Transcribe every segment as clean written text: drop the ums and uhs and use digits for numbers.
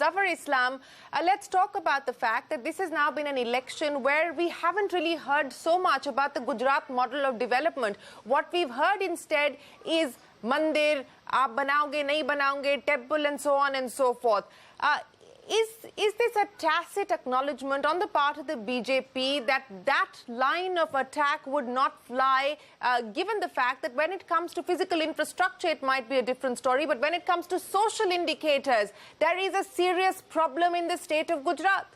Zafar Islam, let's talk about the fact that this has now been an election where we haven't really heard so much about the Gujarat model of development. What we've heard instead is mandir, aap banaoge, nahi banaoge, temple and so on and so forth. Is this a tacit acknowledgement on the part of the BJP that that line of attack would not fly, given the fact that when it comes to physical infrastructure, it might be a different story, but when it comes to social indicators, there is a serious problem in the state of Gujarat?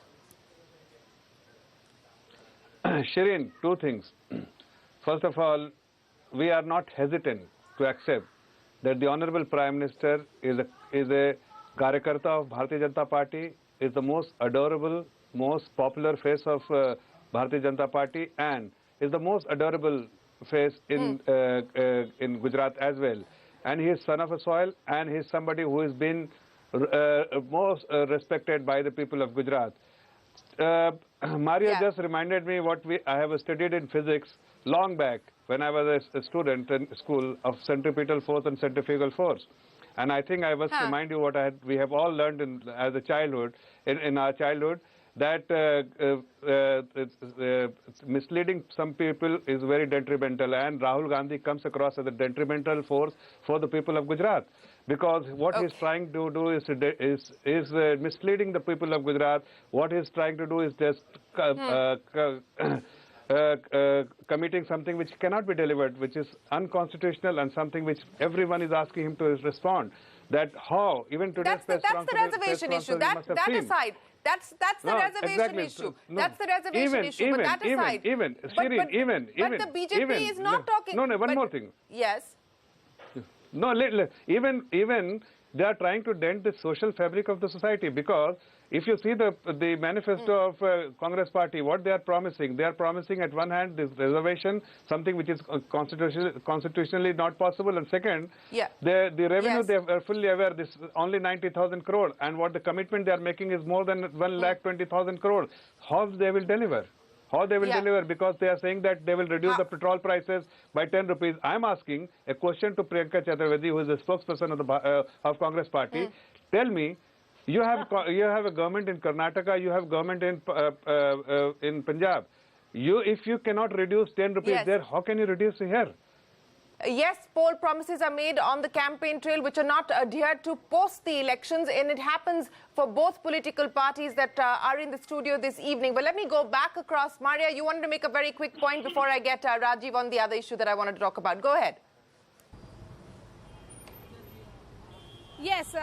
Shereen, two things. First of all, we are not hesitant to accept that the Honorable Prime Minister is a Karyakarta of Bharatiya Janata Party, is the most adorable, most popular face of Bharatiya Janata Party, and is the most adorable face in Gujarat as well. And he is son of a soil, and he is somebody who has been most respected by the people of Gujarat. Maria just reminded me what I have studied in physics long back when I was a student in school of centripetal force and centrifugal force. And I think I must remind you what we have all learned as a childhood, in our childhood, that misleading some people is very detrimental, and Rahul Gandhi comes across as a detrimental force for the people of Gujarat. Because what he's trying to do is misleading the people of Gujarat. What he's trying to do is just committing something which cannot be delivered, which is unconstitutional, and something which everyone is asking him to respond. That how even today's that's the reservation issue. That aside, that's the reservation issue. No, that's the reservation issue. But that aside, but the BJP is not talking. No, one more thing. Yes. No, even they are trying to dent the social fabric of the society, because if you see the manifesto of Congress party, what they are promising at one hand this reservation, something which is constitutionally not possible, and second, the revenue, they are fully aware this is only 90,000 crore, and what the commitment they are making is more than 1,20,000 crore. How they will deliver? How they will deliver? Because they are saying that they will reduce the petrol prices by 10 rupees. I am asking a question to Priyanka, Chaturvedi, who is the spokesperson of Congress party. Tell me, you have a government in Karnataka, you have government in Punjab. If you cannot reduce 10 rupees there, how can you reduce here? Yes, poll promises are made on the campaign trail which are not adhered to post the elections, and it happens for both political parties that are in the studio this evening. But let me go back across. Maria, you wanted to make a very quick point before I get Rajiv on the other issue that I wanted to talk about. Go ahead. Yes,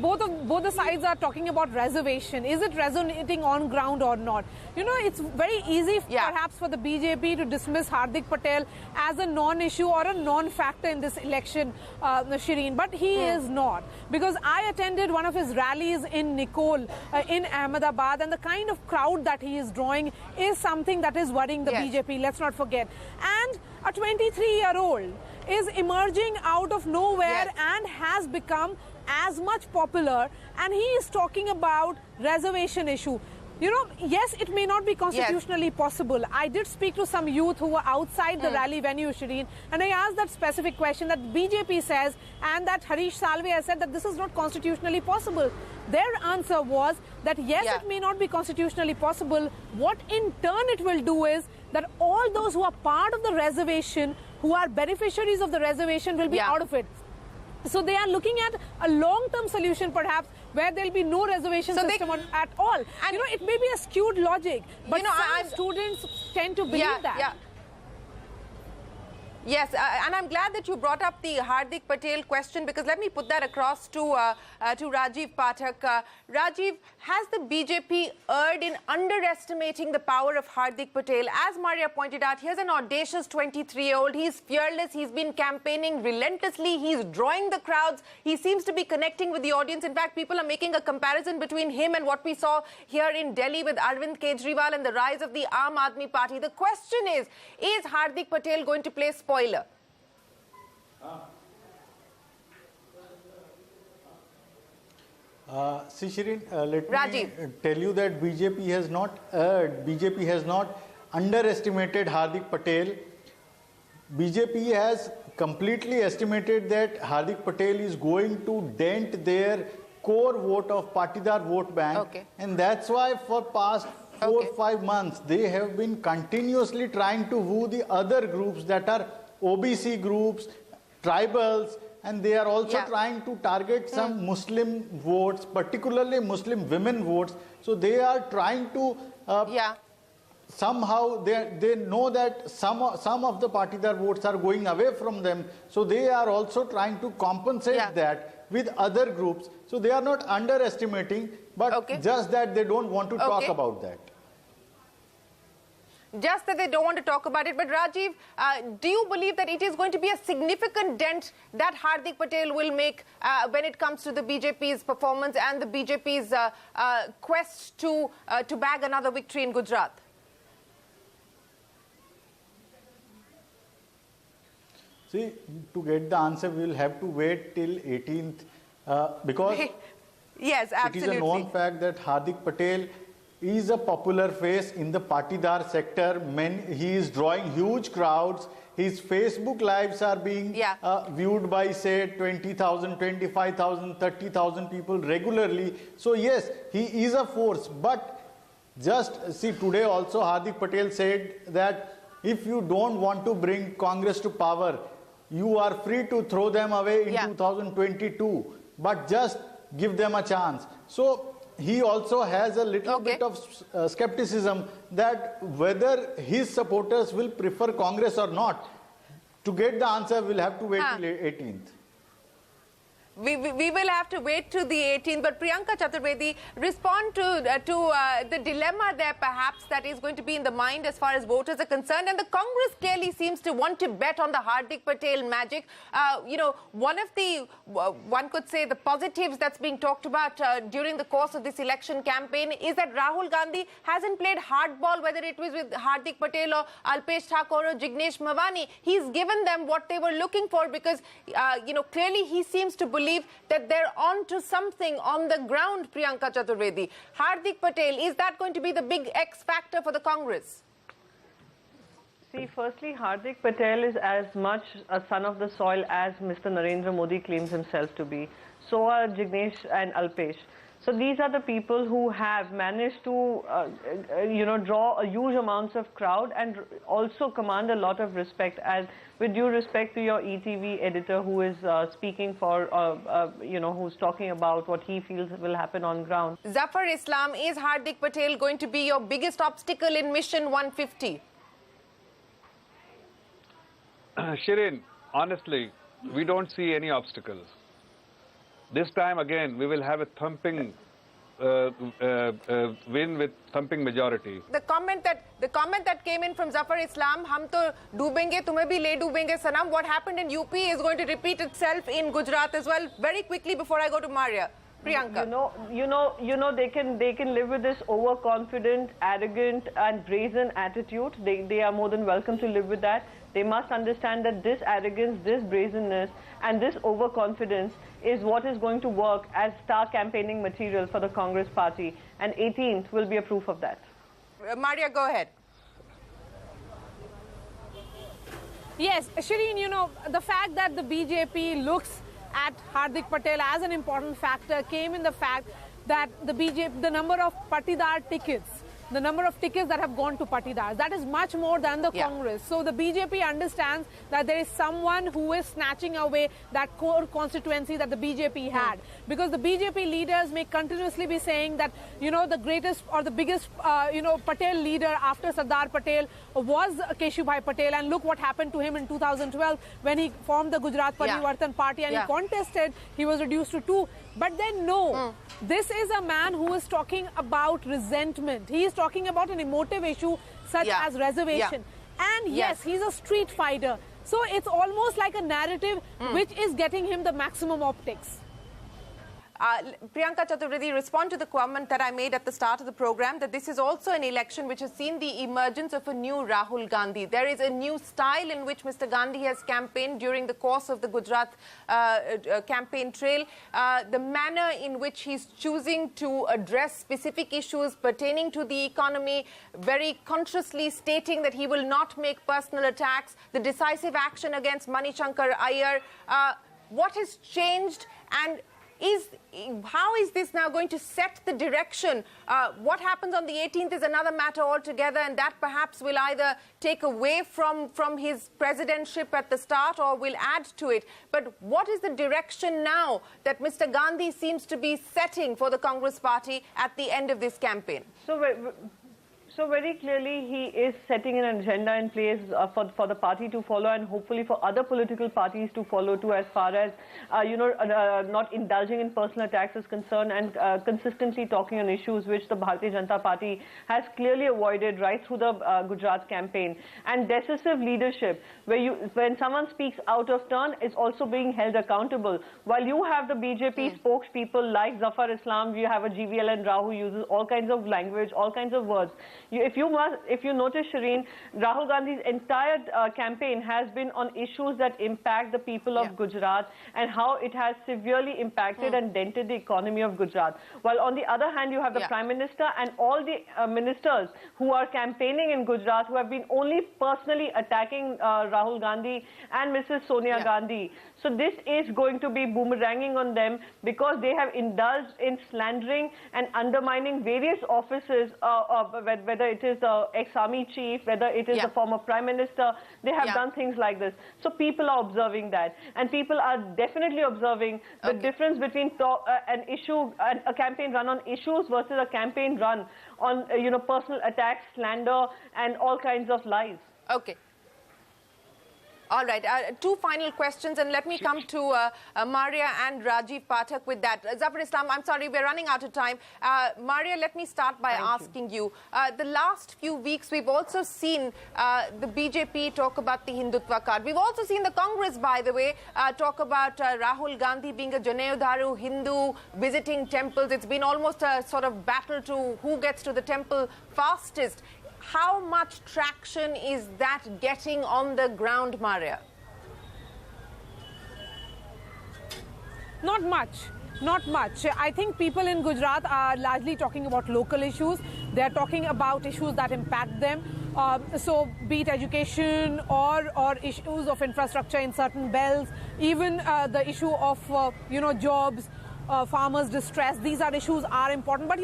both the sides are talking about reservation. Is it resonating on ground or not? It's very easy perhaps for the BJP to dismiss Hardik Patel as a non-issue or a non-factor in this election, Shereen, but he is not. Because I attended one of his rallies in Nicole in Ahmedabad, and the kind of crowd that he is drawing is something that is worrying the BJP, let's not forget. And a 23-year-old is emerging out of nowhere and has become as much popular, and he is talking about reservation issue. Yes, it may not be constitutionally possible. I did speak to some youth who were outside the rally venue, Shereen, and I asked that specific question that BJP says, and that Harish Salve has said that this is not constitutionally possible. Their answer was that yes, it may not be constitutionally possible. What in turn it will do is that all those who are part of the reservation, who are beneficiaries of the reservation, will be out of it. So they are looking at a long-term solution, perhaps, where there will be no reservation system at all. And it may be a skewed logic, but some students tend to believe that. Yes, and I'm glad that you brought up the Hardik Patel question, because let me put that across to Rajiv Pathak. Rajiv, has the BJP erred in underestimating the power of Hardik Patel? As Maria pointed out, here's an audacious 23-year-old. He's fearless. He's been campaigning relentlessly. He's drawing the crowds. He seems to be connecting with the audience. In fact, people are making a comparison between him and what we saw here in Delhi with Arvind Kejriwal and the rise of the Aam Aadmi Party. The question is Hardik Patel going to play spoiler? See, Shereen, let me tell you that BJP has not underestimated Hardik Patel. BJP has completely estimated that Hardik Patel is going to dent their core vote of Patidar vote bank. Okay. And that's why for past 4 or 5 months, they have been continuously trying to woo the other groups that are OBC groups, tribals, and they are also trying to target some Muslim votes, particularly Muslim women votes. So they are trying to somehow they know that some of the Patidar votes are going away from them. So they are also trying to compensate that with other groups. So they are not underestimating, but just that they don't want to talk about that. Just that they don't want to talk about it. But Rajiv, do you believe that it is going to be a significant dent that Hardik Patel will make when it comes to the BJP's performance and the BJP's quest to bag another victory in Gujarat? See, to get the answer, we will have to wait till 18th because yes, absolutely. It is a known fact that Hardik Patel is a popular face in the Patidar sector. He is drawing huge crowds. His Facebook lives are being viewed by, say, 20,000, 25,000, 30,000 people regularly. So, yes, he is a force. But just see, today also Hardik Patel said that if you don't want to bring Congress to power, you are free to throw them away in 2022. But just give them a chance. So, he also has a little bit of skepticism that whether his supporters will prefer Congress or not. To get the answer, we'll have to wait till 18th. We will have to wait to the 18th. But Priyanka Chaturvedi, respond to the dilemma there perhaps that is going to be in the mind as far as voters are concerned. And the Congress clearly seems to want to bet on the Hardik Patel magic. You know, one of the, one could say the positives that's being talked about during the course of this election campaign is that Rahul Gandhi hasn't played hardball, whether it was with Hardik Patel or Alpesh Thakur or Jignesh Mavani. He's given them what they were looking for because, you know, clearly he seems to believe that they're on to something on the ground, Priyanka Chaturvedi. Hardik Patel, is that going to be the big X factor for the Congress? See, firstly, Hardik Patel is as much a son of the soil as Mr. Narendra Modi claims himself to be. So are Jignesh and Alpesh. So these are the people who have managed to, you know, draw a huge amounts of crowd and also command a lot of respect. As with due respect to your ETV editor who is speaking for, you know, who's talking about what he feels will happen on ground. Zafar Islam, is Hardik Patel going to be your biggest obstacle in Mission 150? Shereen, honestly, we don't see any obstacles. This time again, we will have a thumping win with thumping majority. The comment that came in from Zafar Islam, "Hum to doobenge, tumhe bhi le doobenge, Sanam." What happened in UP is going to repeat itself in Gujarat as well. Very quickly before I go to Maria. Priyanka. You know, they can live with this overconfident, arrogant, and brazen attitude. They are more than welcome to live with that. They must understand that this arrogance, this brazenness, and this overconfidence is what is going to work as star campaigning material for the Congress party. And 18th will be a proof of that. Maria, go ahead. Yes, Shereen, you know, the fact that the BJP looks at Hardik Patel as an important factor came in the fact that the number of Patidar tickets, the number of tickets that have gone to Patidars, that is much more than the Congress. So the BJP understands that there is someone who is snatching away that core constituency that the BJP had. Because the BJP leaders may continuously be saying that, you know, the greatest or the biggest, you know, Patel leader after Sardar Patel was Keshubhai Patel. And look what happened to him in 2012 when he formed the Gujarat Parivartan Party and he contested, he was reduced to 2. But then no, this is a man who is talking about resentment. He is talking about an emotive issue such as reservation. And yes, he's a street fighter. So it's almost like a narrative which is getting him the maximum optics. Priyanka Chaturvedi, respond to the comment that I made at the start of the program that this is also an election which has seen the emergence of a new Rahul Gandhi. There is a new style in which Mr. Gandhi has campaigned during the course of the Gujarat campaign trail. The manner in which he's choosing to address specific issues pertaining to the economy, very consciously stating that he will not make personal attacks, the decisive action against Manishankar Iyer. What has changed, and How is this now going to set the direction? What happens on the 18th is another matter altogether, and that perhaps will either take away from his presidentship at the start or will add to it. But what is the direction now that Mr. Gandhi seems to be setting for the Congress party at the end of this campaign? So very clearly, he is setting an agenda in place for the party to follow, and hopefully for other political parties to follow too, as far as not indulging in personal attacks is concerned, and consistently talking on issues which the Bharatiya Janata Party has clearly avoided right through the Gujarat campaign. And decisive leadership, when someone speaks out of turn, is also being held accountable. While you have the BJP spokespeople like Zafar, you have a GVL and Rahul who uses all kinds of language, all kinds of words. If you notice, Shereen, Rahul Gandhi's entire campaign has been on issues that impact the people of Gujarat and how it has severely impacted and dented the economy of Gujarat. While on the other hand, you have the Prime Minister and all the ministers who are campaigning in Gujarat who have been only personally attacking Rahul Gandhi and Mrs. Sonia Gandhi. So this is going to be boomeranging on them because they have indulged in slandering and undermining various offices, whether it is the ex-army chief, whether it is the former prime minister. They have done things like this. So people are observing that. And people are definitely observing the difference between a campaign run on issues versus a campaign run on, personal attacks, slander, and all kinds of lies. Okay. All right, two final questions, and let me come to Maria and Rajiv Pathak with that. Zafar Islam, I'm sorry, we're running out of time. Maria, let me start by asking you. The last few weeks, we've also seen the BJP talk about the Hindutva card. We've also seen the Congress, by the way, talk about Rahul Gandhi being a Janayodharu Hindu, visiting temples. It's been almost a sort of battle to who gets to the temple fastest. How much traction is that getting on the ground, Maria? Not much. Not much. I think people in Gujarat are largely talking about local issues. They're talking about issues that impact them. So be it education or issues of infrastructure in certain belts, even the issue of, jobs, farmers' distress. These issues are important. But,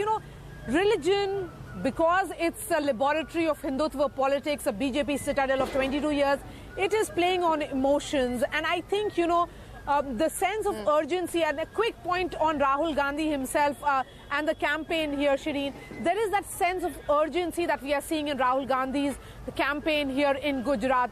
religion, because it's a laboratory of Hindutva politics, a BJP citadel of 22 years, it is playing on emotions. And I think, the sense of urgency, and a quick point on Rahul Gandhi himself and the campaign here, Shereen, there is that sense of urgency that we are seeing in Rahul Gandhi's campaign here in Gujarat.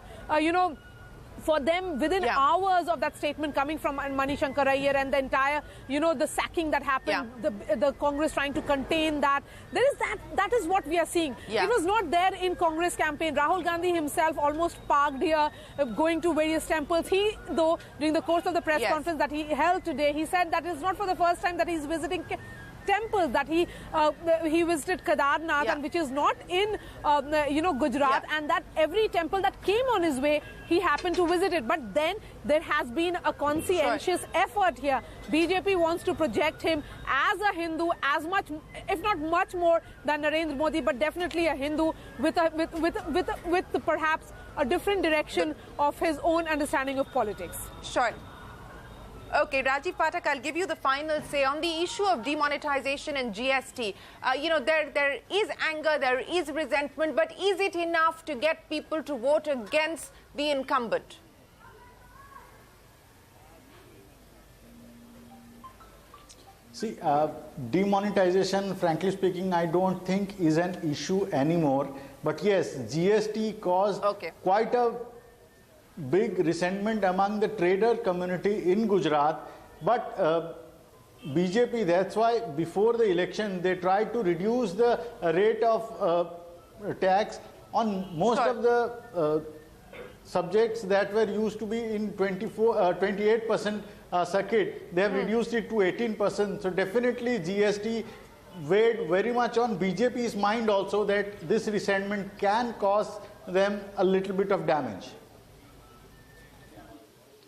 For them, within hours of that statement coming from Manishankar Iyer and the entire, the sacking that happened, the Congress trying to contain that, that is what we are seeing. It was not there in Congress campaign. Rahul Gandhi himself almost parked here, going to various temples. He, though, during the course of the press conference that he held today, he said that it's not for the first time that he's visiting temples, that he visited Kedarnath, and which is not in Gujarat, and that every temple that came on his way, he happened to visit it. But then there has been a conscientious effort here. BJP wants to project him as a Hindu, as much, if not much more than Narendra Modi, but definitely a Hindu with perhaps a different direction of his own understanding of politics. Sure. Okay, Rajiv Pathak, I'll give you the final say on the issue of demonetization and GST. There is anger, there is resentment, but is it enough to get people to vote against the incumbent? See, demonetization, frankly speaking, I don't think is an issue anymore. But yes, GST caused quite a big resentment among the trader community in Gujarat. But BJP, that's why before the election, they tried to reduce the rate of tax on most of the subjects that were used to be in 28% circuit. They have reduced it to 18%. So definitely GST weighed very much on BJP's mind also, that this resentment can cause them a little bit of damage.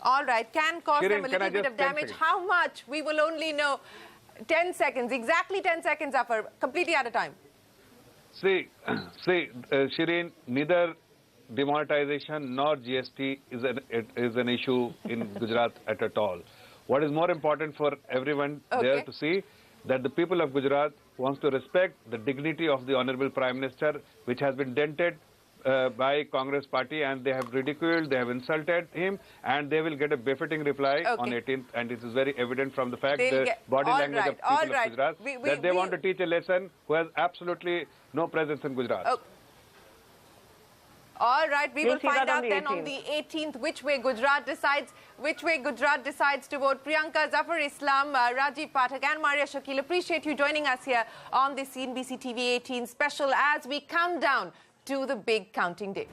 All right, can cause them a Shereen, little bit of damage. How much? We will only know. 10 seconds, exactly 10 seconds, Zafar. Completely out of time. See, Shereen, neither demonetization nor GST is an issue in Gujarat at all. What is more important for everyone there to see that the people of Gujarat wants to respect the dignity of the Honorable Prime Minister, which has been dented by Congress party, and they have ridiculed, they have insulted him, and they will get a befitting reply on 18th, and it is very evident from the fact the body language of people of Gujarat that they want to teach a lesson who has absolutely no presence in Gujarat. All right, we will find out then on the 18th which way Gujarat decides to vote. Priyanka, Zafar Islam, Rajiv, Pathak and Maria Shakil, appreciate you joining us here on the CNBC TV18 special as we count down to the big counting day.